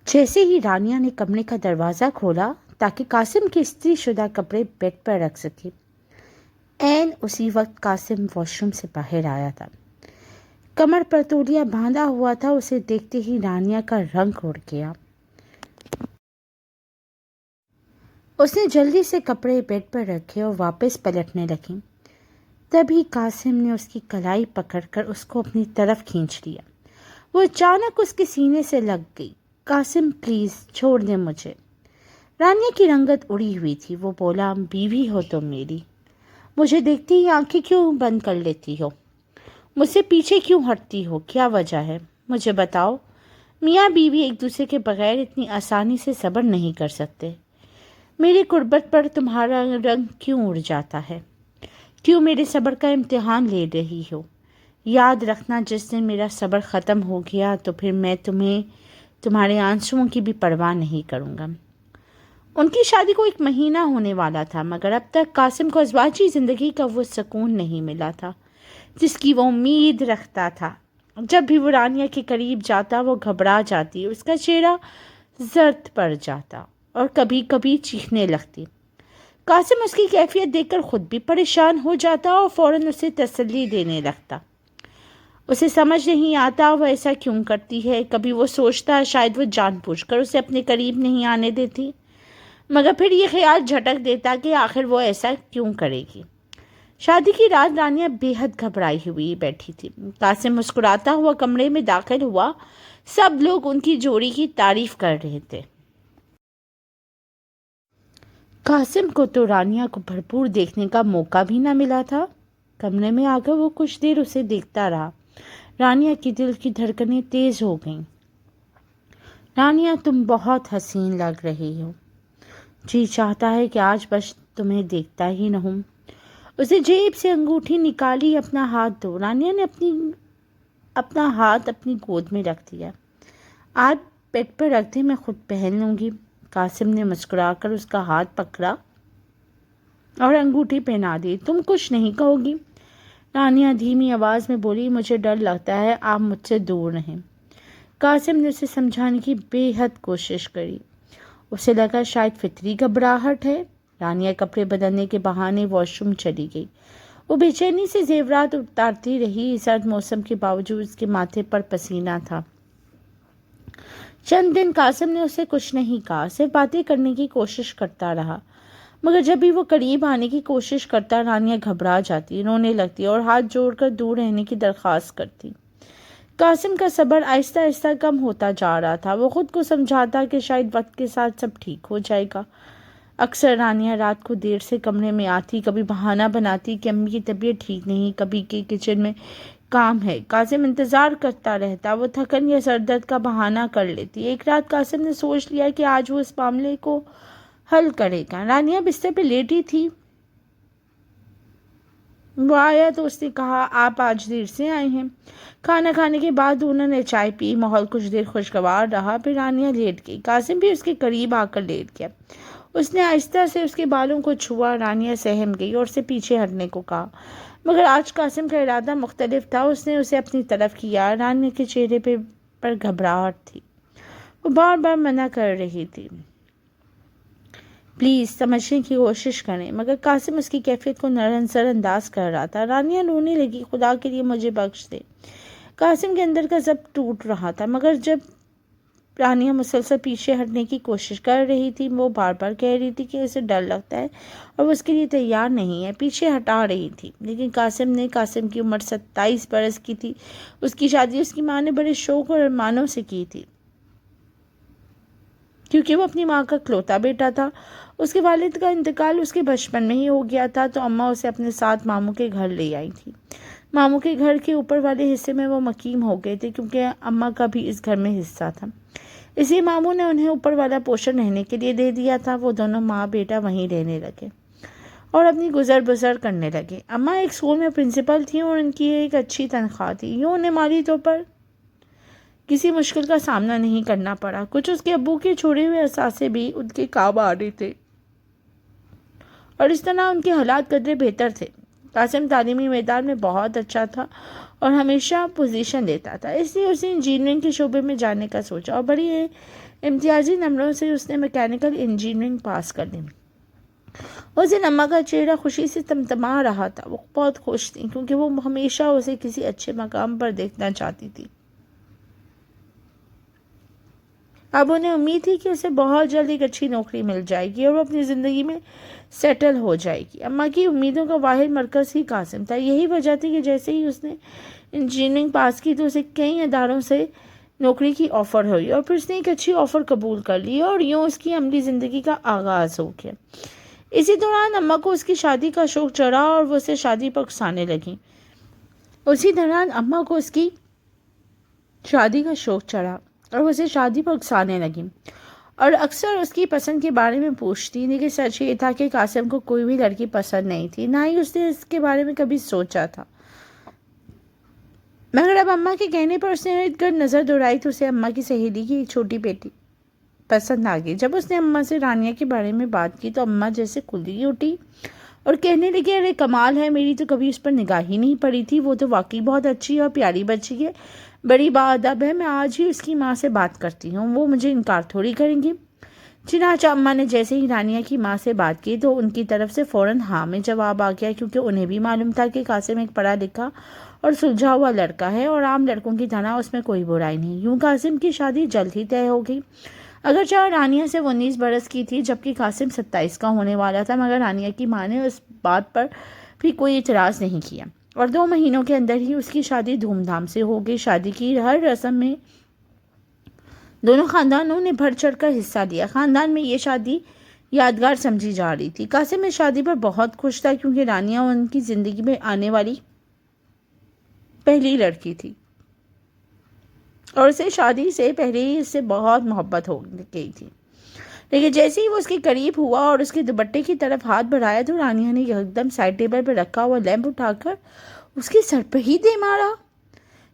جیسے ہی رانیہ نے کمرے کا دروازہ کھولا تاکہ قاسم کے استری شدہ کپڑے بیڈ پر رکھ سکے، عین اسی وقت قاسم واش روم سے باہر آیا تھا۔ کمر پر تولیہ باندھا ہوا تھا۔ اسے دیکھتے ہی رانیہ کا رنگ اڑ گیا۔ اس نے جلدی سے کپڑے بیڈ پر رکھے اور واپس پلٹنے لگی۔ تبھی قاسم نے اس کی کلائی پکڑ کر اس کو اپنی طرف کھینچ لیا۔ وہ اچانک اس کے سینے سے لگ گئی۔ قاسم پلیز چھوڑ دیں مجھے۔ رانیہ کی رنگت اڑی ہوئی تھی۔ وہ بولا، بیوی ہو تم میری، مجھے دیکھتے ہی آنکھیں کیوں بند کر لیتی ہو؟ مجھ سے پیچھے کیوں ہٹتی ہو؟ کیا وجہ ہے؟ مجھے بتاؤ۔ میاں بیوی ایک دوسرے کے بغیر اتنی آسانی سے صبر نہیں کر سکتے۔ میری قربت پر تمہارا رنگ کیوں اڑ جاتا ہے؟ کیوں میرے صبر کا امتحان لے رہی ہو؟ یاد رکھنا، جس دن میرا صبر ختم ہو گیا تو پھر میں تمہارے آنسوؤں کی بھی پرواہ نہیں کروں گا۔ ان کی شادی کو 1 مہینہ ہونے والا تھا، مگر اب تک قاسم کو ازواجی زندگی کا وہ سکون نہیں ملا تھا جس کی وہ امید رکھتا تھا۔ جب بھی وہ رانیہ کے قریب جاتا وہ گھبرا جاتی، اس کا چہرہ زرد پڑ جاتا اور کبھی کبھی چیخنے لگتی۔ قاسم اس کی کیفیت دیکھ کر خود بھی پریشان ہو جاتا اور فوراً اسے تسلی دینے لگتا۔ اسے سمجھ نہیں آتا وہ ایسا کیوں کرتی ہے۔ کبھی وہ سوچتا شاید وہ جان بوجھ کر اسے اپنے قریب نہیں آنے دیتی، مگر پھر یہ خیال جھٹک دیتا کہ آخر وہ ایسا کیوں کرے گی۔ شادی کی رات رانیہ بے حد گھبرائی ہوئی بیٹھی تھی۔ قاسم مسکراتا ہوا کمرے میں داخل ہوا۔ سب لوگ ان کی جوڑی کی تعریف کر رہے تھے۔ قاسم کو تو رانیہ کو بھرپور دیکھنے کا موقع بھی نہ ملا تھا۔ کمرے میں آ کر وہ کچھ دیر اسے دیکھتا رہا۔ رانیہ کی دل کی دھڑکنیں تیز ہو گئیں۔ رانیہ، تم بہت حسین لگ رہی ہو۔ جی چاہتا ہے کہ آج بس تمہیں دیکھتا ہی نہ ہوں۔ اسے جیب سے انگوٹھی نکالی۔ اپنا ہاتھ دو۔ رانیہ نے اپنا ہاتھ اپنی گود میں رکھ دیا۔ آپ بیڈ پر رکھ دیں، میں خود پہن لوں گی۔ قاسم نے مسکرا کر اس کا ہاتھ پکڑا اور انگوٹھی پہنا دی۔ تم کچھ نہیں کہو گی؟ رانیہ دھیمی آواز میں بولی، مجھے ڈر لگتا ہے، آپ مجھ سے دور رہیں۔ قاسم نے اسے سمجھانے کی بے حد کوشش کری۔ اسے لگا شاید فطری گھبراہٹ ہے۔ رانیہ کپڑے بدلنے کے بہانے واش روم چلی گئی۔ وہ بے چینی سے زیورات اتارتی رہی۔ سرد موسم کے باوجود اس کے ماتھے پر پسینہ تھا۔ چند دن قاسم نے اسے کچھ نہیں کہا، صرف باتیں کرنے کی کوشش کرتا رہا، مگر جب بھی وہ قریب آنے کی کوشش کرتا رانیہ گھبرا جاتی، رونے لگتی اور ہاتھ جوڑ کر دور رہنے کی درخواست کرتی۔ قاسم کا صبر آہستہ آہستہ کم ہوتا جا رہا تھا۔ وہ خود کو سمجھاتا کہ شاید وقت کے ساتھ سب ٹھیک ہو جائے گا۔ اکثر رانیہ رات کو دیر سے کمرے میں آتی، کبھی بہانہ بناتی کہ امی کی طبیعت ٹھیک نہیں، کبھی کہ کچن میں کام ہے۔ قاسم انتظار کرتا رہتا۔ وہ تھکن یا سر درد کا بہانہ کر لیتی۔ ایک رات قاسم نے سوچ لیا کہ آج وہ اس معاملے کو حل کرے گا۔ رانیہ بستر پہ لیٹی تھی۔ وہ آیا تو اس نے کہا، آپ آج دیر سے آئے ہیں۔ کھانا کھانے کے بعد انہوں نے چائے پی۔ ماحول کچھ دیر خوشگوار رہا، پھر رانیہ لیٹ گئی۔ قاسم بھی اس کے قریب آ کر لیٹ گیا۔ اس نے آہستہ سے اس کے بالوں کو چھوا۔ رانیہ سہم گئی اور اسے پیچھے ہٹنے کو کہا، مگر آج قاسم کا ارادہ مختلف تھا۔ اس نے اسے اپنی طرف کیا۔ رانیہ کے چہرے پر گھبراہٹ تھی۔ وہ بار بار منع کر رہی تھی، پلیز سمجھنے کی کوشش کریں، مگر قاسم اس کی کیفیت کو نظر انداز کر رہا تھا۔ رانیہ رونے لگی، خدا کے لیے مجھے بخش دے۔ قاسم کے اندر کا ضبط ٹوٹ رہا تھا، مگر جب رانیہ مسلسل پیچھے ہٹنے کی کوشش کر رہی تھی، وہ بار بار کہہ رہی تھی کہ اسے ڈر لگتا ہے اور وہ اس کے لیے تیار نہیں ہے، پیچھے ہٹا رہی تھی۔ لیکن قاسم کی عمر 27 برس کی تھی۔ اس کی شادی اس کی ماں نے بڑے شوق اور ارمانوں سے کی تھی، کیونکہ وہ اپنی ماں کا اکلوتا بیٹا تھا۔ اس کے والد کا انتقال اس کے بچپن میں ہی ہو گیا تھا، تو اماں اسے اپنے ساتھ ماموں کے گھر لے آئی تھی۔ ماموں کے گھر کے اوپر والے حصے میں وہ مقیم ہو گئے تھے، کیونکہ اماں کا بھی اس گھر میں حصہ تھا، اس لیے ماموں نے انہیں اوپر والا پورشن رہنے کے لیے دے دیا تھا۔ وہ دونوں ماں بیٹا وہیں رہنے لگے اور اپنی گزر بسر کرنے لگے۔ اماں ایک اسکول میں پرنسپل تھیں اور ان کی ایک اچھی تنخواہ تھی، یوں انہیں مالی طور پر کسی مشکل کا سامنا نہیں کرنا پڑا۔ کچھ اس کے ابو کے چھوڑے ہوئے اثاثے بھی ان کے کام آ رہے تھے اور اس طرح ان کے حالات قدرے بہتر تھے۔ قاسم تعلیمی میدان میں بہت اچھا تھا اور ہمیشہ پوزیشن لیتا تھا، اس لیے اسے انجینئرنگ کے شعبے میں جانے کا سوچا اور بڑی امتیازی نمبروں سے اس نے میکینیکل انجینئرنگ پاس کر لی۔ اس دن اماں کا چہرہ خوشی سے تمتما رہا تھا، وہ بہت خوش تھیں کیونکہ وہ ہمیشہ اسے کسی اچھے مقام پر دیکھنا چاہتی تھی۔ اب انہیں امید تھی کہ اسے بہت جلد ایک اچھی نوکری مل جائے گی اور وہ اپنی زندگی میں سیٹل ہو جائے گی۔ اماں کی امیدوں کا واحد مرکز ہی قاسم تھا، یہی وجہ تھی کہ جیسے ہی اس نے انجینئرنگ پاس کی تو اسے کئی اداروں سے نوکری کی آفر ہوئی اور پھر اس نے ایک اچھی آفر قبول کر لی اور یوں اس کی عملی زندگی کا آغاز ہو گیا۔ اسی دوران اماں کو اس کی شادی کا شوق چڑھا اور وہ اسے شادی پر اکسانے لگیں۔ اور اکثر اس کی پسند کے بارے میں پوچھتی، لیکن سچ یہ تھا کہ قاسم کو کوئی بھی لڑکی پسند نہیں تھی، نہ ہی اس نے اس کے بارے میں کبھی سوچا تھا۔ مگر اب اماں کے کہنے پر اس نے ارد گرد نظر دوڑائی تو اسے اماں کی سہیلی کی ایک چھوٹی بیٹی پسند آ گئی۔ جب اس نے اماں سے رانیہ کے بارے میں بات کی تو اماں جیسے کھلی اٹھی اور کہنے لگی، ارے کمال ہے، میری تو کبھی اس پر نگاہ ہی نہیں پڑی تھی، وہ تو واقعی بہت اچھی اور پیاری بچی ہے، بڑی باادب ہے، میں آج ہی اس کی ماں سے بات کرتی ہوں، وہ مجھے انکار تھوڑی کریں گی۔ چنانچہ اماں نے جیسے ہی رانیہ کی ماں سے بات کی تو ان کی طرف سے فوراً ہاں میں جواب آ گیا، کیونکہ انہیں بھی معلوم تھا کہ قاسم ایک پڑھا لکھا اور سلجھا ہوا لڑکا ہے اور عام لڑکوں کی طرح اس میں کوئی برائی نہیں۔ یوں قاسم کی شادی جلد ہی طے ہو گئی۔ اگرچہ رانیہ سے وہ 19 برس کی تھی جبکہ قاسم 27 کا ہونے والا تھا، مگر رانیہ کی ماں نے اس بات پر بھی کوئی اعتراض نہیں کیا اور 2 مہینوں کے اندر ہی اس کی شادی دھوم دھام سے ہو گئی۔ شادی کی ہر رسم میں دونوں خاندانوں نے بڑھ چڑھ کر حصہ لیا۔ خاندان میں یہ شادی یادگار سمجھی جا رہی تھی۔ قاسم اس شادی پر بہت خوش تھا کیونکہ رانیہ ان کی زندگی میں آنے والی پہلی لڑکی تھی اور اسے شادی سے پہلے ہی اس سے بہت محبت ہو گئی تھی۔ لیکن جیسے ہی وہ اس کے قریب ہوا اور اس کے دوپٹے کی طرف ہاتھ بڑھایا تو رانیہ نے ایک دم سائڈ ٹیبل پر رکھا ہوا لیمپ اٹھا کر اس کے سر پہ ہی دے مارا۔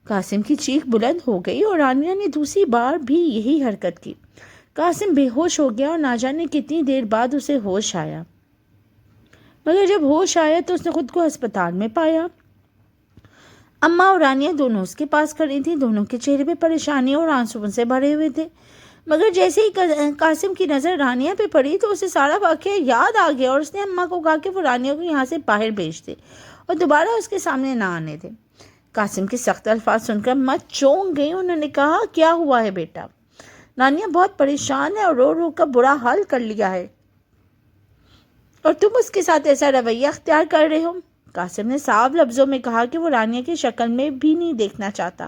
قاسم کی چیخ بلند ہو گئی اور رانیہ نے دوسری بار بھی یہی حرکت کی۔ قاسم بے ہوش ہو گیا اور نہ جانے کتنی دیر بعد اسے ہوش آیا، مگر جب ہوش آیا تو اس نے خود کو ہسپتال میں پایا۔ اماں اور رانیہ دونوں اس کے پاس کھڑی تھیں، دونوں کے چہرے پہ پریشانی اور آنسوؤں سے بھرے ہوئے تھے، مگر جیسے ہی قاسم کی نظر رانیہ پہ پڑی تو اسے سارا واقعہ یاد آ گیا اور اس نے اماں کو کہا کہ وہ رانیہ کو یہاں سے باہر بھیج دے اور دوبارہ اس کے سامنے نہ آنے دے۔ قاسم کے سخت الفاظ سن کر اماں چونک گئی۔ انہوں نے کہا، کیا ہوا ہے بیٹا؟ رانیہ بہت پریشان ہے اور رو رو کر برا حال کر لیا ہے اور تم اس کے ساتھ ایسا رویہ اختیار کر رہے ہو۔ قاسم نے صاف لفظوں میں کہا کہ وہ رانیہ کی شکل میں بھی نہیں دیکھنا چاہتا۔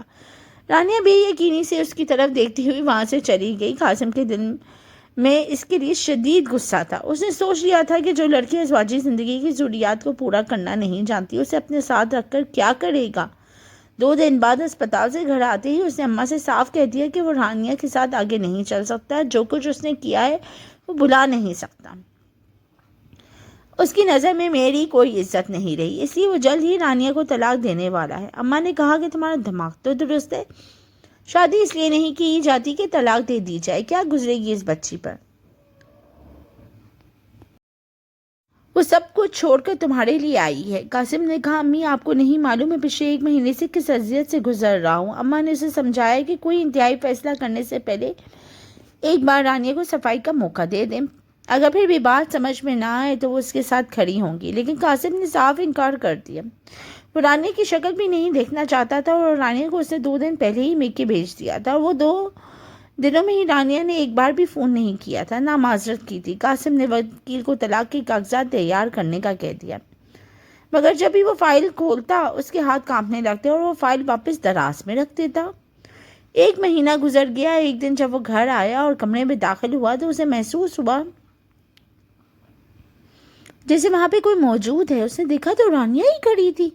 رانیہ بے یقینی سے اس کی طرف دیکھتی ہوئی وہاں سے چلی گئی۔ قاسم کے دل میں اس کے لیے شدید غصہ تھا۔ اس نے سوچ لیا تھا کہ جو لڑکی ازواجی زندگی کی ضروریات کو پورا کرنا نہیں جانتی اسے اپنے ساتھ رکھ کر کیا کرے گا۔ 2 دن بعد اسپتال سے گھر آتے ہی اس نے اماں سے صاف کہہ دیا کہ وہ رانیہ کے ساتھ آگے نہیں چل سکتا، جو کچھ اس نے کیا ہے وہ بھلا نہیں سکتا۔ اس کی نظر میں میری کوئی عزت نہیں رہی، اس لیے وہ جلد ہی رانیہ کو طلاق دینے والا ہے۔ اماں نے کہا کہ تمہارا دماغ تو درست ہے، شادی اس لیے نہیں کی جاتی کہ طلاق دے دی جائے، کیا گزرے گی اس بچی پر؟ وہ سب کچھ چھوڑ کر تمہارے لیے آئی ہے۔ قاسم نے کہا، امی آپ کو نہیں معلوم میں پچھلے 1 مہینے سے کس اذیت سے گزر رہا ہوں۔ اماں نے اسے سمجھایا کہ کوئی انتہائی فیصلہ کرنے سے پہلے ایک بار رانیہ کو صفائی کا موقع دے دیں، اگر پھر بھی بات سمجھ میں نہ آئے تو وہ اس کے ساتھ کھڑی ہوں گی۔ لیکن قاسم نے صاف انکار کر دیا، وہ رانیہ کی شکل بھی نہیں دیکھنا چاہتا تھا اور رانیہ کو اس نے 2 دن پہلے ہی میکے بھیج دیا تھا اور وہ 2 دنوں میں ہی رانیہ نے ایک بار بھی فون نہیں کیا تھا، نہ معذرت کی تھی۔ قاسم نے وکیل کو طلاق کے کاغذات تیار کرنے کا کہہ دیا، مگر جب بھی وہ فائل کھولتا اس کے ہاتھ کانپنے لگتے اور وہ فائل واپس دراز میں رکھ دیتا۔ 1 مہینہ گزر گیا۔ ایک دن جب وہ گھر آیا اور کمرے میں داخل ہوا تو اسے محسوس ہوا جیسے وہاں پہ کوئی موجود ہے۔ اس نے دیکھا تو رانیہ ہی کھڑی تھی۔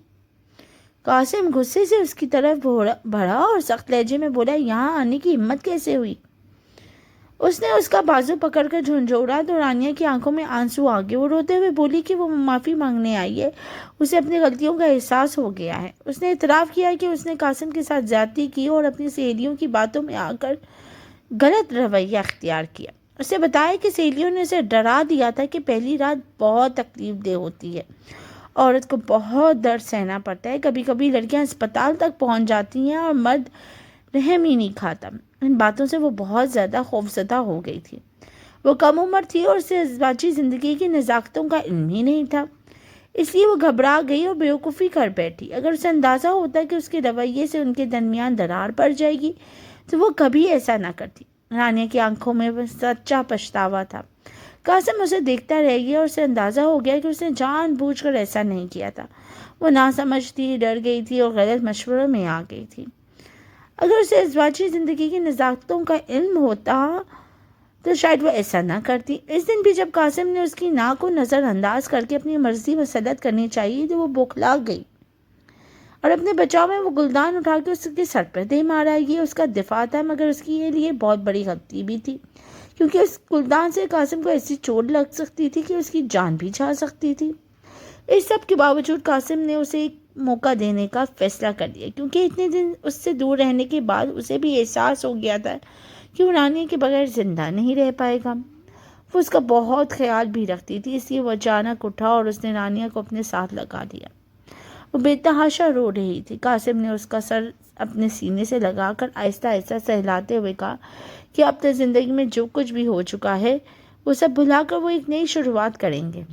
قاسم غصے سے اس کی طرف بڑھا اور سخت لہجے میں بولا، یہاں آنے کی ہمت کیسے ہوئی؟ اس نے اس کا بازو پکڑ کر جھنجھوڑا تو رانیہ کی آنکھوں میں آنسو آ گئے۔ وہ روتے ہوئے بولی کہ وہ معافی مانگنے آئی ہے، اسے اپنی غلطیوں کا احساس ہو گیا ہے۔ اس نے اعتراف کیا کہ اس نے قاسم کے ساتھ زیادتی کی اور اپنی سہیلیوں کی باتوں میں آ کر غلط رویہ اختیار کیا۔ اسے بتایا کہ سہیلیوں نے اسے ڈرا دیا تھا کہ پہلی رات بہت تکلیف دہ ہوتی ہے عورت کو بہت درد سہنا پڑتا ہے. کبھی کبھی لڑکیاں اسپتال تک پہنچ جاتی ہیں اور مرد رحم ہی نہیں کھاتا. ان باتوں سے وہ بہت زیادہ خوفزدہ ہو گئی تھی. وہ کم عمر تھی اور اسے ازدواجی زندگی کی نزاکتوں کا علم ہی نہیں تھا. اس لیے وہ گھبرا گئی اور بیوقوفی کر بیٹھی. اگر اسے اندازہ ہوتا کہ اس کے رویے سے ان کے درمیان درار پڑ جائے گی تو وہ کبھی ایسا نہ کرتی. رانیہ کی آنکھوں میں سچا پچھتاوا تھا. قاسم اسے دیکھتا رہ گیا اور اسے اندازہ ہو گیا کہ اس نے جان بوجھ کر ایسا نہیں کیا تھا. وہ ناسمجھ تھی، ڈر گئی تھی اور غلط مشوروں میں آ گئی تھی. اگر اسے ازدواجی زندگی کی نزاکتوں کا علم ہوتا تو شاید وہ ایسا نہ کرتی. اس دن بھی جب قاسم نے اس کی ناک کو نظر انداز کر کے اپنی مرضی مسلط کرنی چاہیے تو وہ بوکھلا گئی اور اپنے بچاؤ میں وہ گلدان اٹھا کے اس کے سر پر دے مارا. یہ اس کا دفاع تھا، مگر اس کی یہ لیے بہت بڑی غلطی بھی تھی، کیونکہ اس گلدان سے قاسم کو ایسی چوٹ لگ سکتی تھی کہ اس کی جان بھی جا سکتی تھی. اس سب کے باوجود قاسم نے اسے ایک موقع دینے کا فیصلہ کر لیا، کیونکہ اتنے دن اس سے دور رہنے کے بعد اسے بھی احساس ہو گیا تھا کہ وہ رانیہ کے بغیر زندہ نہیں رہ پائے گا. وہ اس کا بہت خیال بھی رکھتی تھی، اس لیے وہ اچانک اٹھا اور اس نے رانیہ کو اپنے ساتھ لگا دیا. وہ بے تحاشا رو رہی تھی. قاسم نے اس کا سر اپنے سینے سے لگا کر آہستہ آہستہ سہلاتے ہوئے کہا کہ اب تک زندگی میں جو کچھ بھی ہو چکا ہے وہ سب بھلا کر وہ ایک نئی شروعات کریں گے،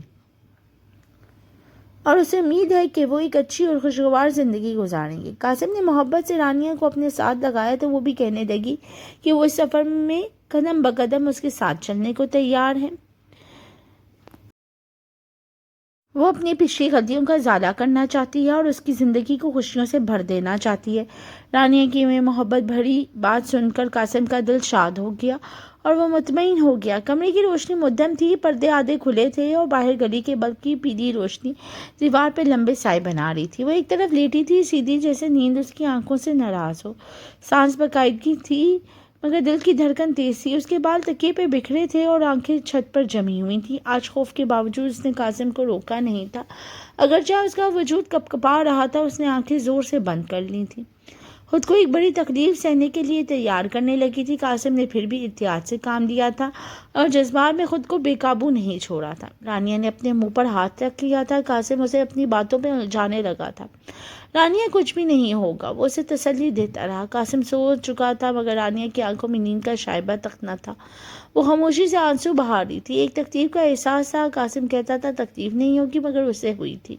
اور اسے امید ہے کہ وہ ایک اچھی اور خوشگوار زندگی گزاریں گے. قاسم نے محبت سے رانیہ کو اپنے ساتھ لگایا تو وہ بھی کہنے لگی کہ وہ اس سفر میں قدم بقدم اس کے ساتھ چلنے کو تیار ہے. وہ اپنی پچھلی غلطیوں کا ازالہ کرنا چاہتی ہے اور اس کی زندگی کو خوشیوں سے بھر دینا چاہتی ہے. رانیہ کی میں محبت بھری بات سن کر قاسم کا دل شاد ہو گیا اور وہ مطمئن ہو گیا. کمرے کی روشنی مدھم تھی، پردے آدھے کھلے تھے اور باہر گلی کے بلب کی پیلی روشنی دیوار پہ لمبے سائے بنا رہی تھی. وہ ایک طرف لیٹی تھی، سیدھی جیسے نیند اس کی آنکھوں سے ناراض ہو. سانس باقاعدگی تھی مگر دل کی دھڑکن تیز تھی. اس کے بال تکیے پہ بکھرے تھے اور آنکھیں چھت پر جمی ہوئی تھیں. آج خوف کے باوجود اس نے قاسم کو روکا نہیں تھا. اگرچہ اس کا وجود کپکپا رہا تھا، اس نے آنکھیں زور سے بند کر لی تھیں. خود کو ایک بڑی تکلیف سہنے کے لیے تیار کرنے لگی تھی. قاسم نے پھر بھی احتیاط سے کام لیا تھا اور جذبات میں خود کو بے قابو نہیں چھوڑا تھا. رانیہ نے اپنے منہ پر ہاتھ رکھ لیا تھا. قاسم اسے اپنی باتوں پہ الجھانے لگا تھا. رانیہ کچھ بھی نہیں ہوگا، وہ اسے تسلی دیتا رہا. قاسم سو چکا تھا مگر رانیہ کی آنکھوں میں نیند کا شائبہ تک نہ تھا. وہ خاموشی سے آنسو بہا رہی تھی. ایک تکلیف کا احساس تھا. قاسم کہتا تھا تکلیف نہیں ہوگی مگر اسے ہوئی تھی،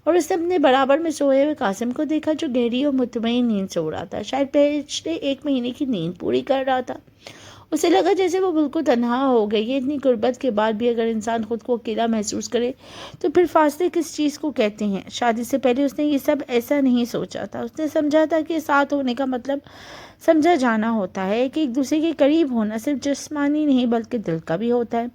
اور اس نے اپنے برابر میں سوئے ہوئے قاسم کو دیکھا جو گہری اور مطمئن نیند سو رہا تھا. شاید پچھلے 1 مہینے کی نیند پوری کر رہا تھا. اسے لگا جیسے وہ بالکل تنہا ہو گئی ہے. اتنی غربت کے بعد بھی اگر انسان خود کو اکیلا محسوس کرے تو پھر فاصلے کس چیز کو کہتے ہیں. شادی سے پہلے اس نے یہ سب ایسا نہیں سوچا تھا. اس نے سمجھا تھا کہ ساتھ ہونے کا مطلب سمجھا جانا ہوتا ہے، کہ ایک دوسرے کے قریب ہونا صرف جسمانی نہیں بلکہ دل کا بھی ہوتا ہے.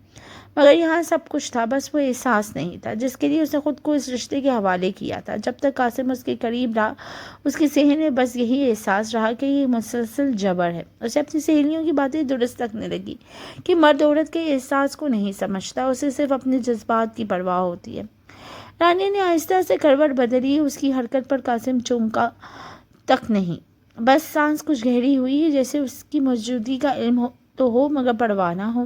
مگر یہاں سب کچھ تھا، بس وہ احساس نہیں تھا جس کے لیے اس نے خود کو اس رشتے کے حوالے کیا تھا. جب تک قاسم اس کے قریب رہا اس کے ذہن میں بس یہی احساس رہا کہ یہ مسلسل جبر ہے. اسے اپنی سہیلیوں کی باتیں درست لگنے لگی کہ مرد عورت کے احساس کو نہیں سمجھتا، اسے صرف اپنے جذبات کی پرواہ ہوتی ہے. رانیہ نے آہستہ سے کروٹ بدلی. اس کی حرکت پر قاسم چونکا تک نہیں، بس سانس کچھ گہری ہوئی جیسے اس کی موجودگی کا علم تو ہو مگر پرواہ نہ ہو.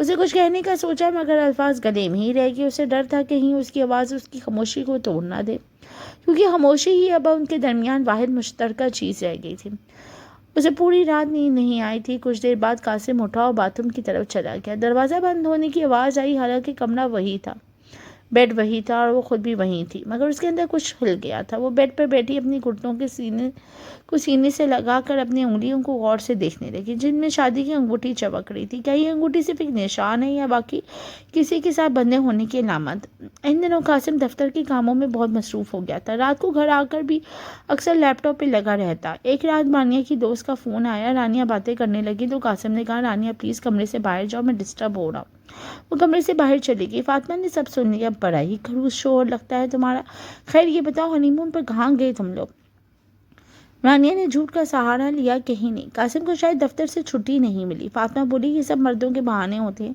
اسے کچھ کہنے کا سوچا مگر الفاظ گلے میں ہی رہ گئے. اسے ڈر تھا کہیں اس کی آواز اس کی خاموشی کو توڑ نہ دے، کیونکہ خاموشی ہی اب ان کے درمیان واحد مشترکہ چیز رہ گئی تھی. اسے پوری رات نیند نہیں آئی تھی. کچھ دیر بعد قاسم اٹھا اور باتھ روم کی طرف چلا گیا. دروازہ بند ہونے کی آواز آئی، حالانکہ کمرہ وہی تھا، بیڈ وہی تھا اور وہ خود بھی وہیں تھی، مگر اس کے اندر کچھ ہل گیا تھا. وہ بیڈ پر بیٹھی اپنی گھٹنوں کے سینے سے لگا کر اپنی انگلیوں کو غور سے دیکھنے لگی جن میں شادی کی انگوٹھی چمک رہی تھی. کیا یہ انگوٹھی صرف ایک نشان ہے یا باقی کسی کے ساتھ بندھے ہونے کی علامت؟ ان دنوں قاسم دفتر کے کاموں میں بہت مصروف ہو گیا تھا. رات کو گھر آ کر بھی اکثر لیپ ٹاپ پہ لگا رہتا. ایک رات رانیہ کی دوست کا فون آیا. رانیہ باتیں کرنے لگی تو قاسم نے کہا رانیہ پلیز کمرے سے باہر جاؤ، میں ڈسٹرب ہو رہا ہوں. وہ کمرے سے باہر چلی گئی. فاطمہ نے سب سن لیا. بڑا ہی خروش شور لگتا ہے تمہارا. خیر یہ بتاؤ ہنی مون پر کہاں گئے تم لوگ؟ رانیہ نے جھوٹ کا سہارا لیا. کہیں نہیں. قاسم کو شاید دفتر سے چھٹی نہیں ملی. فاطمہ بولی یہ سب مردوں کے بہانے ہوتے ہیں،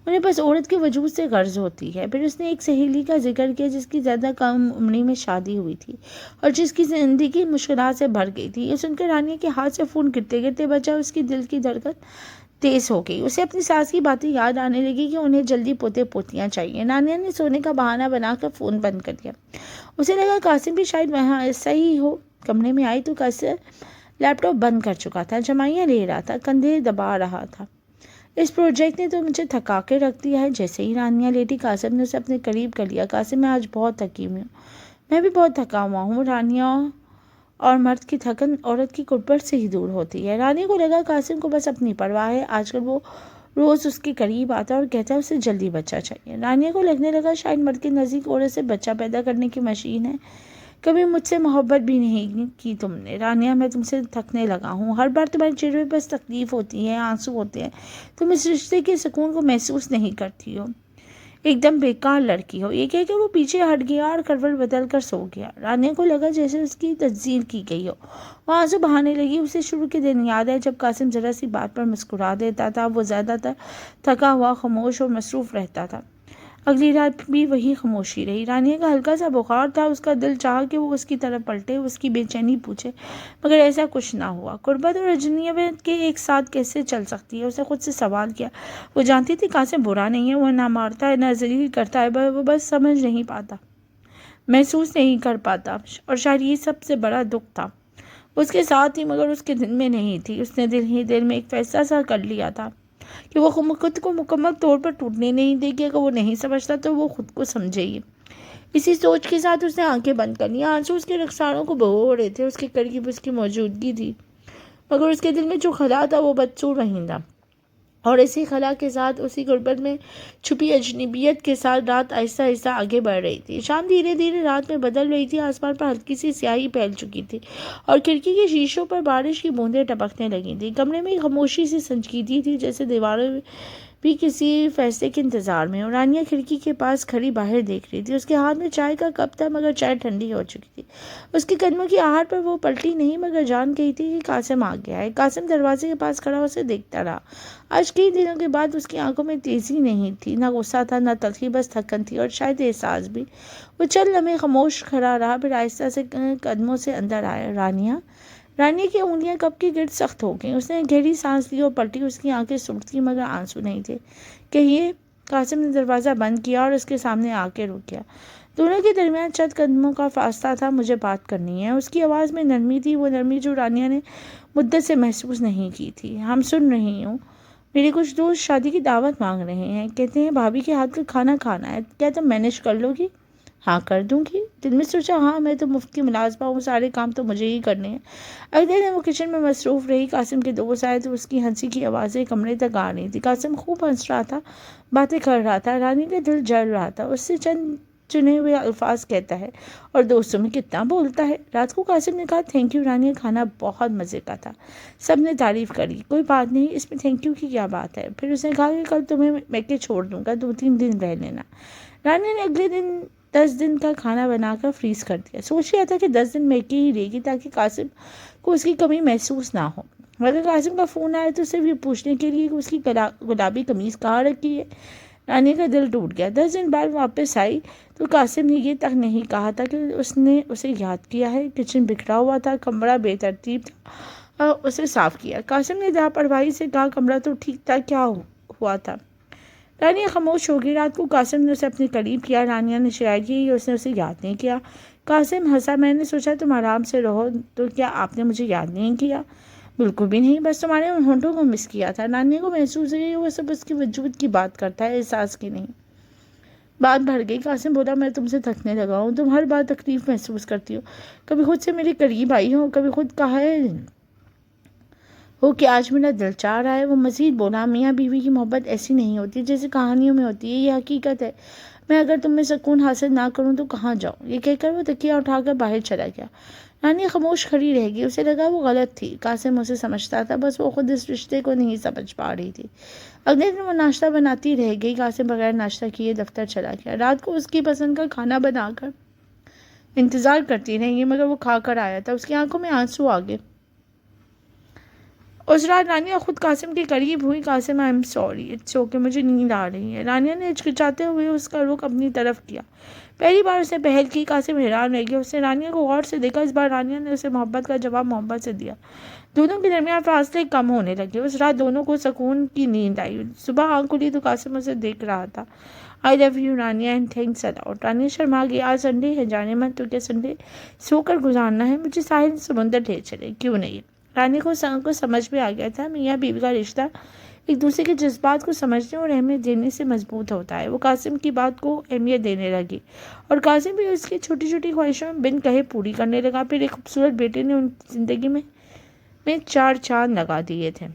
انہیں بس عورت کے وجود سے غرض ہوتی ہے. پھر اس نے ایک سہیلی کا ذکر کیا جس کی زیادہ کم عمری میں شادی ہوئی تھی اور جس کی زندگی مشکلات سے بھر گئی تھی. یہ سن کر رانیہ کے ہاتھ سے فون گرتے گرتے بچا. اس کی دل کی دھڑکن تیز ہو گئی. اسے اپنی ساس کی باتیں یاد آنے لگی کہ انہیں جلدی پوتے پوتیاں چاہیے. نانیہ نے سونے کا بہانہ بنا کر فون بند کر دیا. اسے لگا قاسم بھی شاید وہاں ایسا ہی ہو. کمرے میں آئی تو قاسم لیپ ٹاپ بند کر چکا تھا، جمائیاں لے رہا تھا، کندھے دبا رہا تھا. اس پروجیکٹ نے تو مجھے تھکا کے رکھ دیا ہے. جیسے ہی رانیہ لیٹی قاسم نے اسے اپنے قریب کر لیا. قاسم میں آج بہت تھکی ہوئی ہوں. میں بھی بہت تھکا ہوا ہوں. رانیہ اور مرد کی تھکن عورت کی کربٹ سے ہی دور ہوتی ہے. رانی کو لگا قاسم کو بس اپنی پرواہ ہے. آج کل وہ روز اس کے قریب آتا اور کہتا ہے اسے جلدی بچہ چاہیے. رانیہ کو لگنے لگا شاید مرد کے نزدیک عورت سے بچہ پیدا کرنے کی مشین ہے. کبھی مجھ سے محبت بھی نہیں کی تم نے. رانیہ میں تم سے تھکنے لگا ہوں. ہر بار تمہارے چہرے پہ بس تکلیف ہوتی ہے، آنسو ہوتے ہیں. تم اس رشتے کے سکون کو محسوس نہیں کرتی ہو. ایک دم بیکار لڑکی ہو. یہ کہہ کے وہ پیچھے ہٹ گیا اور کروٹ بدل کر سو گیا. رانیہ کو لگا جیسے اس کی تجزیے کی گئی ہو. وہ آنسو بہانے لگی. اسے شروع کے دن یاد ہے جب قاسم ذرا سی بات پر مسکرا دیتا تھا. وہ زیادہ تر تھکا ہوا، خاموش اور مصروف رہتا تھا. اگلی رات بھی وہی خاموشی رہی. رانیہ کا ہلکا سا بخار تھا. اس کا دل چاہا کہ وہ اس کی طرف پلٹے، اس کی بے چینی پوچھے، مگر ایسا کچھ نہ ہوا. قربت اور اجنبیت کے ایک ساتھ کیسے چل سکتی ہے؟ اسے خود سے سوال کیا. وہ جانتی تھی قاسم برا نہیں ہے. وہ نہ مارتا ہے، نہ ذلیل کرتا ہے. وہ بس سمجھ نہیں پاتا، محسوس نہیں کر پاتا. اور شاید یہ سب سے بڑا دکھ تھا. اس کے ساتھ تھی مگر اس کے دل میں نہیں تھی. اس نے دل ہی دل میں ایک فیصلہ سا کر لیا تھا کہ وہ خود کو مکمل طور پر ٹوٹنے نہیں دے گی. اگر وہ نہیں سمجھتا تو وہ خود کو سمجھے گی. اسی سوچ کے ساتھ اس نے آنکھیں بند کر لی. آنسو اس کے رخساروں کو بہو رہے تھے. اس کے قریب اس کی موجودگی تھی مگر اس کے دل میں جو خلا تھا وہ بدسور رہندہ. اور اسی خلا کے ساتھ، اسی غربت میں چھپی اجنبیت کے ساتھ رات آہستہ آہستہ آگے بڑھ رہی تھی. شام دھیرے دھیرے رات میں بدل رہی تھی. آسمان پر ہلکی سی سیاہی پھیل چکی تھی اور کھڑکی کے شیشوں پر بارش کی بوندیں ٹپکنے لگی تھیں. کمرے میں خاموشی سی سنجیدگی تھی، جیسے دیواریں بھی کسی فیصلے کے انتظار میں. رانیہ کھڑکی کے پاس کھڑی باہر دیکھ رہی تھی. اس کے ہاتھ میں چائے کا کپ تھا مگر چائے ٹھنڈی ہو چکی تھی. اس کے قدموں کی آہٹ پر وہ پلٹی نہیں مگر جان گئی تھی کہ قاسم آ گیا ہے. قاسم دروازے کے پاس کھڑا اسے دیکھتا رہا. آج کئی دنوں کے بعد اس کی آنکھوں میں تیزی نہیں تھی، نہ غصہ تھا، نہ تلخی، بس تھکن تھی اور شاید احساس بھی. وہ چند لمحے خاموش کھڑا رہا، پھر آہستہ سے قدموں سے اندر آیا. رانیہ کی انگلیاں کپ کے گرد سخت ہو گئیں. اس نے گہری سانس لی اور پلٹی. اس کی آنکھیں سرخ تھیں مگر آنسو نہیں تھے. کہیے. قاسم نے دروازہ بند کیا اور اس کے سامنے آ کے رک گیا. دونوں کے درمیان چند قدموں کا فاصلہ تھا. مجھے بات کرنی ہے. اس کی آواز میں نرمی تھی، وہ نرمی جو رانیہ نے مدت سے محسوس نہیں کی تھی. ہم سن رہی ہوں. میرے کچھ دوست شادی کی دعوت مانگ رہے ہیں. کہتے ہیں بھابھی کے ہاتھ کا کھانا کھانا ہے. کیا تم مینیج کر لو گی؟ ہاں کر دوں گی. دل میں سوچا ہاں میں تو مفت کی ملازمہ ہوں، سارے کام تو مجھے ہی کرنے ہیں. اگلے دن وہ کچن میں مصروف رہی. قاسم کے دوست آئے تو اس کی ہنسی کی آوازیں کمرے تک آ رہی تھی. قاسم خوب ہنس رہا تھا، باتیں کر رہا تھا. رانی کا دل جل رہا تھا. اس سے چند چنے ہوئے الفاظ کہتا ہے اور دوستوں میں کتنا بولتا ہے. رات کو قاسم نے کہا تھینک یو رانیہ، کھانا بہت مزے کا تھا. سب نے تعریف کری. کوئی بات نہیں، اس میں تھینک یو کی کیا بات ہے. پھر اس نے کہا کہ کل تمہیں میکے چھوڑ دوں گا، 2-3 دن رہ لینا. رانی نے اگلے دن 10 دن کا کھانا بنا کر فریز کر دیا. سوچ رہا تھا کہ 10 دن میکے ہی رہے گی تاکہ قاسم کو اس کی کمی محسوس نہ ہو. مگر قاسم کا فون آیا تو صرف یہ پوچھنے کے لیے کہ اس کی گلابی قمیض کہاں رکھی ہے. رانی کا دل ٹوٹ گیا. 10 دن بعد واپس آئی تو قاسم نے یہ تک نہیں کہا تھا کہ اس نے اسے یاد کیا ہے. کچن بکھرا ہوا تھا، کمرہ بے ترتیب تھا. اسے صاف کیا. قاسم نے لاپرواہی سے کہا کمرہ تو ٹھیک تھا، کیا ہوا تھا؟ رانیہ خاموش ہو گئی. رات کو قاسم نے اسے اپنے قریب کیا. رانیہ نے شاید کی اس نے اسے یاد نہیں کیا. قاسم ہنسا. میں نے سوچا تم آرام سے رہو تو کیا آپ نے مجھے یاد نہیں کیا؟ بالکل بھی نہیں، بس تمہارے ان ہونٹوں کو مس کیا تھا. رانیہ کو محسوس ہے کہ وہ سب اس کے وجود کی بات کرتا ہے، احساس کی نہیں. بات بڑھ گئی. قاسم بولا میں تم سے تھکنے لگا ہوں. تم ہر بار تکلیف محسوس کرتی ہو. کبھی خود سے میرے قریب آئی ہو، کبھی خود کہا ہے ہو کہ آج میرا دل چاہ رہا ہے. وہ مزید بولا میاں بیوی کی محبت ایسی نہیں ہوتی جیسے کہانیوں میں ہوتی ہے، یہ حقیقت ہے. میں اگر تم میں سکون حاصل نہ کروں تو کہاں جاؤں؟ یہ کہہ کر وہ تکیہ اٹھا کر باہر چلا گیا. رانی خاموش کھڑی رہ گئی. اسے لگا وہ غلط تھی. قاسم اسے سمجھتا تھا، بس وہ خود اس رشتے کو نہیں سمجھ پا رہی تھی. اگلے دن وہ ناشتہ بناتی رہ گئی. قاسم بغیر ناشتہ کیے دفتر چلا گیا. رات کو اس کی پسند کا کھانا بنا کر انتظار کرتی رہی مگر وہ کھا کر آیا تھا. اس کی آنکھوں میں آنسو آ گئے اس رات رانیہ خود قاسم کے قریب ہوئی. Qasim I'm sorry, it's okay, مجھے نیند آ رہی ہے. رانیہ نے ہچکچاتے ہوئے اس کا رخ اپنی طرف کیا. پہلی بار اسے پہل کی. قاسم حیران رہ گیا. اس نے رانیہ کو غور سے دیکھا. اس بار رانیہ نے اسے محبت کا جواب محبت سے دیا. دونوں کے درمیان فاصلے کم ہونے لگے. اس رات دونوں کو سکون کی نیند آئی. صبح آنکھ کھلی تو قاسم اسے دیکھ رہا تھا. I love you Rania and thanks a lot. Rania شرما گئی. آج سنڈے ہے، جانے من تو کیا سنڈے سو کر گزارنا ہے؟ مجھے ساحل سمندر لے چلے، کیوں نہیں؟ رانی کو سمجھ میں آ گیا تھا میاں بیوی کا رشتہ ایک دوسرے کے جذبات کو سمجھنے اور اہمیت دینے سے مضبوط ہوتا ہے. وہ قاسم کی بات کو اہمیت دینے لگی اور قاسم بھی اس کی چھوٹی چھوٹی خواہشوں میں بن کہے پوری کرنے لگا. پھر ایک خوبصورت بیٹے نے ان کی زندگی میں 4 چاند لگا دیے تھے.